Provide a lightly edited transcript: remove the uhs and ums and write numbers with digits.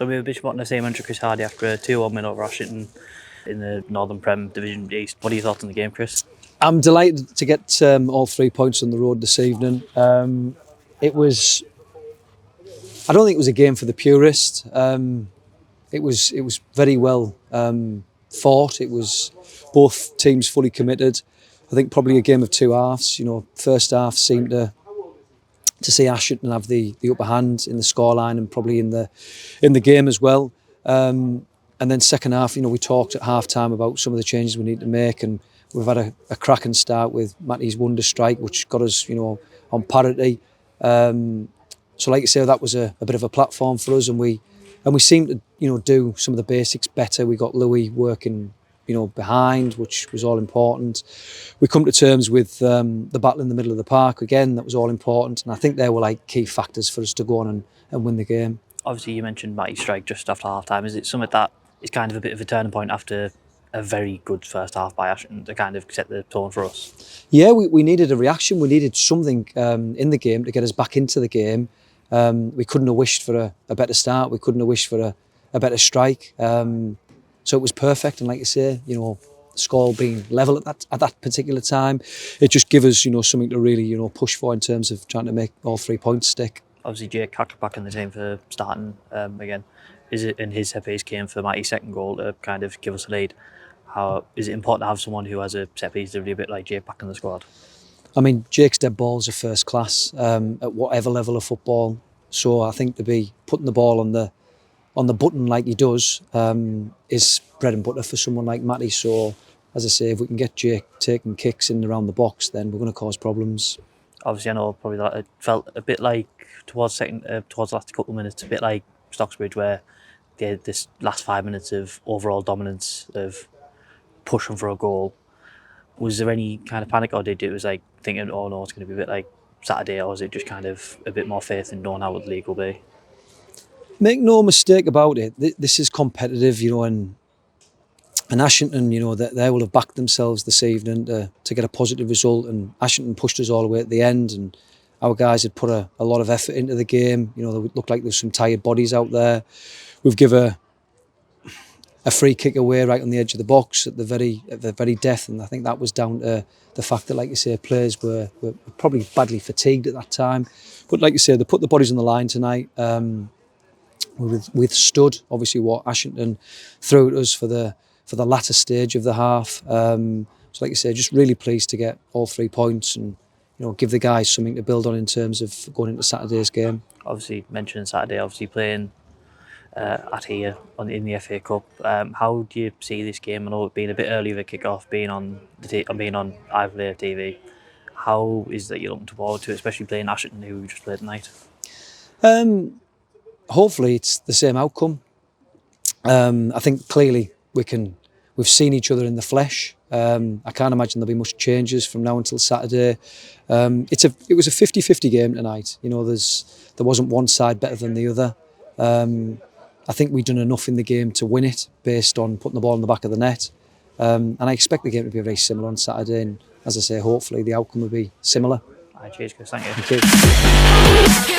So we were a bit wanting to see Manchester Chris Hardy after a 2-1 win over Ashington in the Northern Prem Division East. What are your thoughts on the game, Chris? I'm delighted to get all 3 points on the road this evening. It was, I don't think it was a game for the purist. It was very well fought. It was both teams fully committed. I think probably a game of two halves. First half seemed to see Ashington have the upper hand in the scoreline and probably in the game as well. And then second half, we talked at half time about some of the changes we need to make, and we've had a cracking start with Matty's wonder strike, which got us, on parity. So like you say, that was a bit of a platform for us, and we seemed to, do some of the basics better. We got Louis working, behind, which was all important. We come to terms with the battle in the middle of the park again. That was all important, and I think they were like key factors for us to go on and win the game. Obviously, you mentioned Matty's strike just after half time. Is it something that is kind of a bit of a turning point after a very good first half by Ashington to kind of set the tone for us? Yeah, we needed a reaction. We needed something in the game to get us back into the game. We couldn't have wished for a better start. We couldn't have wished for a better strike. So it was perfect. And like you say, score being level at that particular time, it just gave us, something to really, push for in terms of trying to make all 3 points stick. Obviously, Jake Hacker back in the team for starting again. And his set piece came for Matty's second goal to kind of give us a lead. How is it important to have someone who has a set piece delivery a bit like Jake back in the squad? I mean, Jake's dead balls are first class at whatever level of football. So I think to be putting the ball on the button like he does is bread and butter for someone like Matty. So as I say, if we can get Jake taking kicks in and around the box, then we're going to cause problems. Obviously, I know probably that it felt a bit like towards the last couple of minutes, a bit like Stocksbridge, where they had this last 5 minutes of overall dominance of pushing for a goal. Was there any kind of panic, or did it was like thinking, oh no, it's going to be a bit like Saturday, or was it just kind of a bit more faith in knowing how the league will be? Make no mistake about it, this is competitive, and Ashington, they will have backed themselves this evening to get a positive result, and Ashington pushed us all the way at the end, and our guys had put a lot of effort into the game. There looked like there's some tired bodies out there. We've given a free kick away right on the edge of the box at the very death, and I think that was down to the fact that, like you say, players were probably badly fatigued at that time. But like you say, they put the bodies on the line tonight. We withstood obviously what Ashington threw at us for the latter stage of the half. So like you say, just really pleased to get all 3 points and give the guys something to build on in terms of going into Saturday's game. Obviously, mentioning Saturday, obviously playing at here in the FA Cup. How do you see this game? I know it being a bit early of a kick-off, being on Ivory TV. How is that you're looking forward to, especially playing Ashington, who we just played tonight? Hopefully it's the same outcome. I think clearly we've seen each other in the flesh. I can't imagine there'll be much changes from now until Saturday. It was a 50-50 game tonight. There wasn't one side better than the other. I think we've done enough in the game to win it based on putting the ball in the back of the net. And I expect the game to be very similar on Saturday. And as I say, hopefully the outcome will be similar. All right, cheers, Chris. Thank you. Thank you.